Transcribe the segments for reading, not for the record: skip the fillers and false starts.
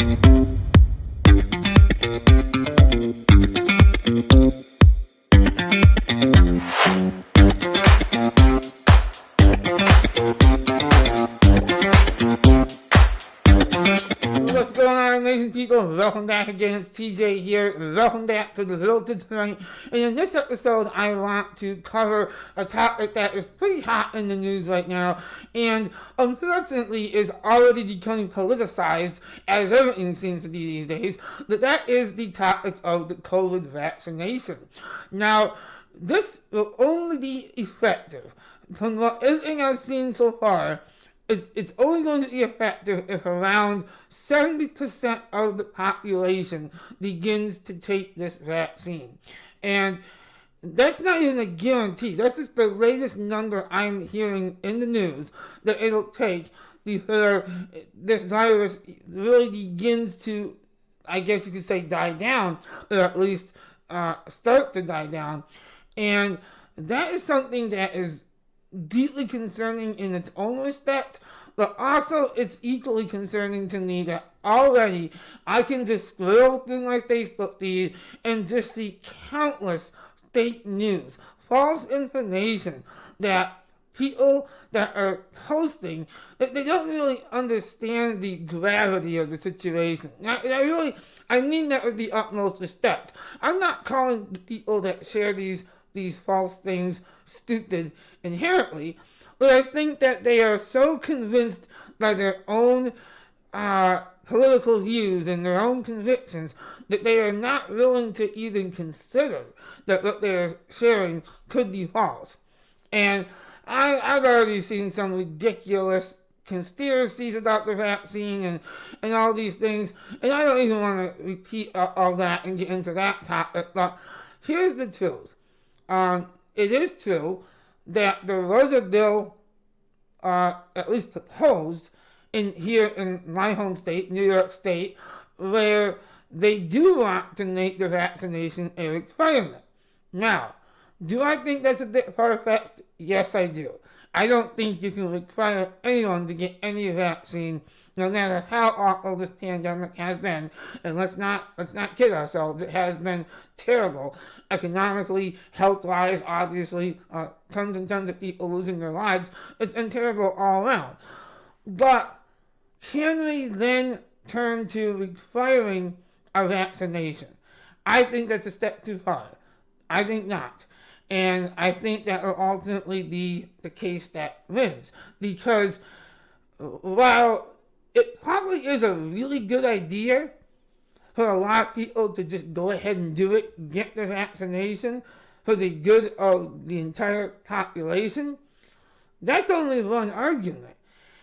What's going on, amazing people? Welcome back again. It's TJ here. Welcome back to the Filter tonight. And in this episode, I want to cover a topic that is pretty hot in the news right now, and unfortunately is already becoming politicized, as everything seems to be these days. That is the topic of the COVID vaccination. Now, this will only be effective from what everything I've seen so far. It's only going to be effective if around 70% of the population begins to take this vaccine. And that's not even a guarantee. That's just the latest number I'm hearing in the news that it'll take before this virus really begins to, I guess you could say, die down, or at least start to die down. And that is something that is deeply concerning in its own respect, but also it's equally concerning to me that already I can just scroll through my Facebook feed and just see countless fake news, false information that people that are posting, that they don't really understand the gravity of the situation. I mean that with the utmost respect. I'm not calling the people that share these false things stupid inherently, but I think that they are so convinced by their own political views and their own convictions that they are not willing to even consider that what they are sharing could be false. And I've already seen some ridiculous conspiracies about the vaccine and all these things, and I don't even want to repeat all that and get into that topic, but here's the truth. It is true that there was a bill, at least proposed, here in my home state, New York State, where they do want to make the vaccination a requirement. Now, do I think that's a bit far-fetched? Yes, I do. I don't think you can require anyone to get any vaccine, no matter how awful this pandemic has been. And let's not kid ourselves. It has been terrible, economically, health-wise. Obviously, tons and tons of people losing their lives. It's been terrible all around. But can we then turn to requiring a vaccination? I think that's a step too far. I think not. And I think that will ultimately be the case that wins. Because while it probably is a really good idea for a lot of people to just go ahead and do it, get the vaccination for the good of the entire population, that's only one argument.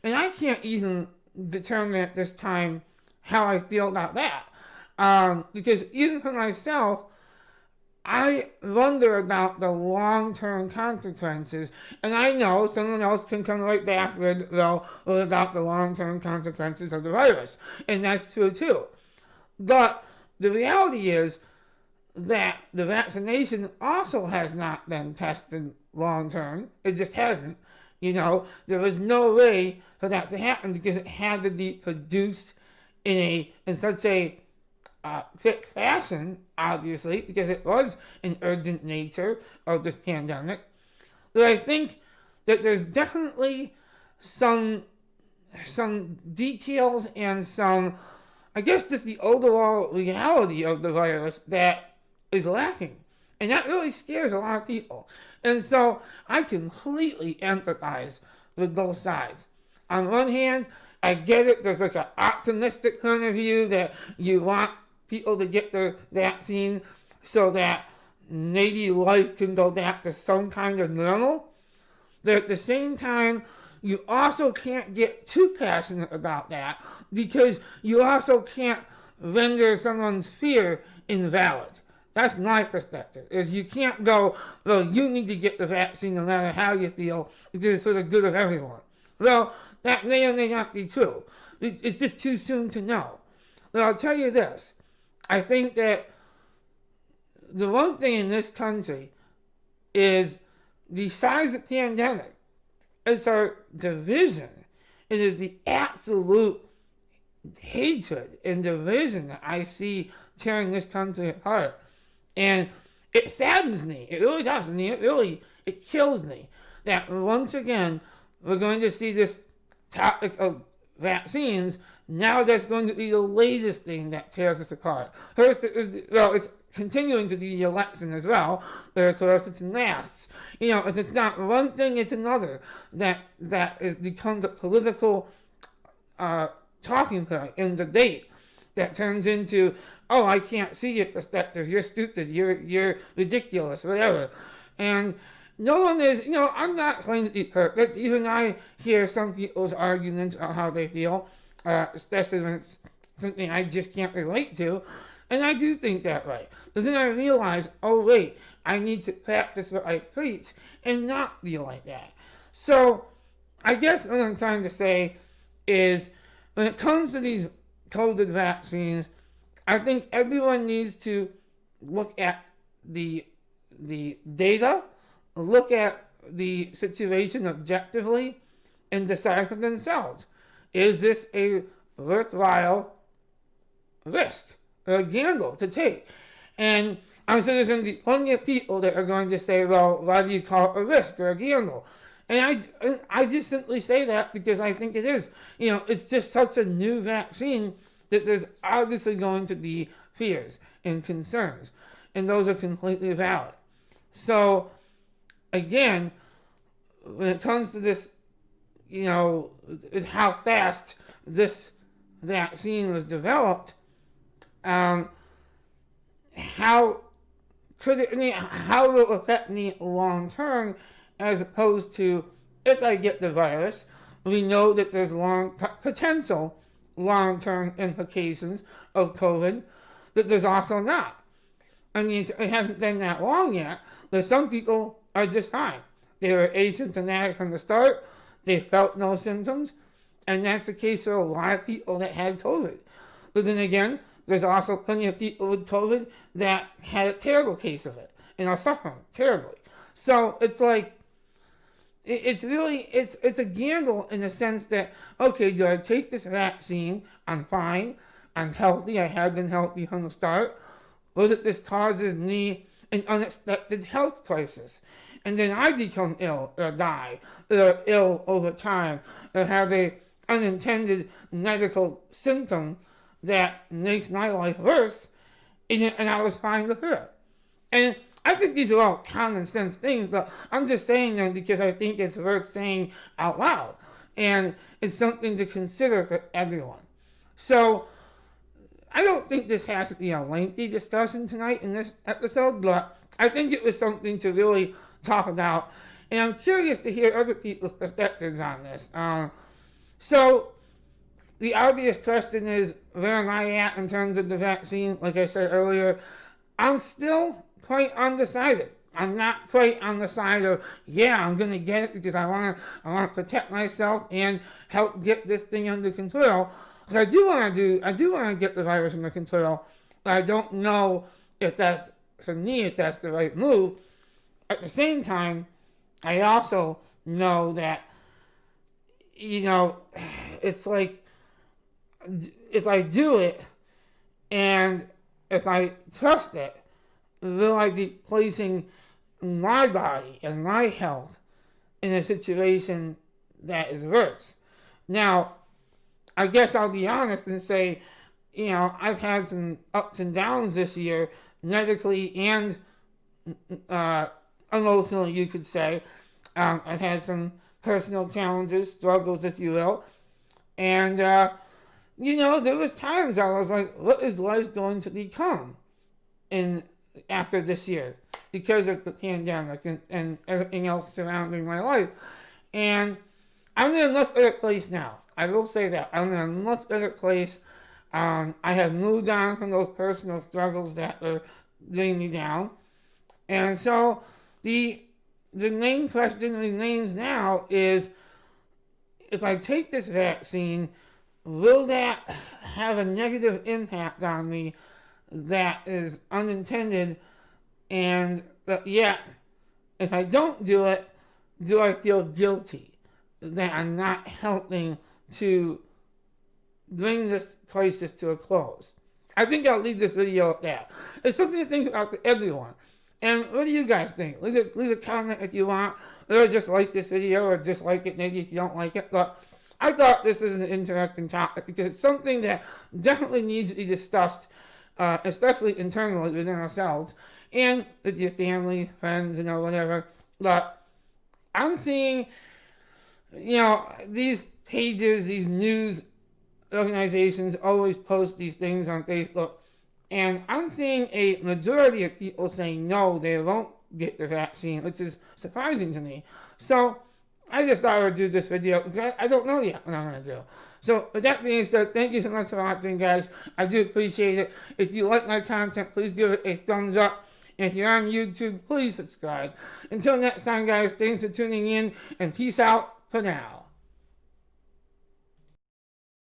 And I can't even determine at this time how I feel about that. Because even for myself, I wonder about the long-term consequences, and I know someone else can come right back with, well, what about the long-term consequences of the virus? And that's true too. But the reality is that the vaccination also has not been tested long-term. It just hasn't. There was no way for that to happen because it had to be produced in such a quick fashion, obviously, because it was an urgent nature of this pandemic. But I think that there's definitely some details and some, I guess, just the overall reality of the virus that is lacking. And that really scares a lot of people. And so I completely empathize with both sides. On one hand, I get it. There's like an optimistic point of view that you want people to get their vaccine so that maybe life can go back to some kind of normal. But at the same time, you also can't get too passionate about that because you also can't render someone's fear invalid. That's my perspective, is you can't go, well, you need to get the vaccine no matter how you feel, because it's for the good of everyone. Well, that may or may not be true. It's just too soon to know. But I'll tell you this. I think that the one thing in this country is the size of the pandemic. It's our division. It is the absolute hatred and division that I see tearing this country apart. And it saddens me. It really does. I mean, it kills me that once again we're going to see this topic of vaccines. Now that's going to be the latest thing that tears us apart. First, it's continuing to be the election as well, but of course it's last. If it's not one thing, it's another that becomes a political talking point in debate that turns into, oh, I can't see your perspective, you're stupid, you're ridiculous, whatever. And no one is, I'm not claiming to be perfect. Even I hear some people's arguments about how they feel, especially when it's something I just can't relate to. And I do think that way. But then I realize, oh wait, I need to practice what I preach and not be like that. So I guess what I'm trying to say is, when it comes to these COVID vaccines, I think everyone needs to look at the data, look at the situation objectively, and decide for themselves. Is this a worthwhile risk or a gamble to take? And I'm sure there's going to be plenty of people that are going to say, well, why do you call it a risk or a gamble? And I just simply say that because I think it is. It's just such a new vaccine that there's obviously going to be fears and concerns. And those are completely valid. So, again, when it comes to this, how fast this vaccine was developed, how will it affect me long term, as opposed to if I get the virus? We know that there's potential long-term implications of COVID that there's also not. I mean, it hasn't been that long yet, but some people are just fine. They were asymptomatic from the start, they felt no symptoms, and that's the case for a lot of people that had COVID. But then again, there's also plenty of people with COVID that had a terrible case of it and are suffering terribly. So it's like, it's a gamble in the sense that, okay, do I take this vaccine? I'm fine, I'm healthy, I have been healthy from the start, or that this causes me an unexpected health crisis, and then I become ill or die, or ill over time, or have a unintended medical symptom that makes my life worse, and I was fine with her. And I think these are all common sense things, but I'm just saying them because I think it's worth saying out loud. And it's something to consider for everyone. So, I don't think this has to be a lengthy discussion tonight in this episode, but I think it was something to really talk about. And I'm curious to hear other people's perspectives on this. So, the obvious question is, where am I at in terms of the vaccine? Like I said earlier, I'm still quite undecided. I'm not quite on the side of, I'm going to get it because I want to protect myself and help get this thing under control. Because I do want to get the virus under control, but I don't know if that's, for me, if that's the right move. At the same time, I also know that, it's like, if I do it, and if I trust it, will I be placing my body and my health in a situation that is worse? Now, I guess I'll be honest and say, I've had some ups and downs this year, medically and emotionally, you could say. I've had some personal challenges, struggles, if you will. And, there was times I was like, what is life going to become after this year, because of the pandemic and everything else surrounding my life? And I'm in a much better place now. I will say that. I'm in a much better place. I have moved on from those personal struggles that were weighing me down. And so the main question remains now is, if I take this vaccine, will that have a negative impact on me that is unintended? And yet, if I don't do it, do I feel guilty that I'm not helping to bring this crisis to a close. I think I'll leave this video at that. It's something to think about to everyone. And what do you guys think? Leave a comment if you want, or just like this video, or dislike it maybe if you don't like it. But I thought this is an interesting topic because it's something that definitely needs to be discussed, especially internally within ourselves and with your family, friends, whatever. But I'm seeing, these pages, these news organizations always post these things on Facebook, and I'm seeing a majority of people saying no, they won't get the vaccine, which is surprising to me. So I just thought I would do this video because I don't know yet what I'm going to do. So with that being said, thank you so much for watching, guys. I do appreciate it. If you like my content, please give it a thumbs up. If you're on YouTube, please subscribe. Until next time, guys, thanks for tuning in, and peace out for now.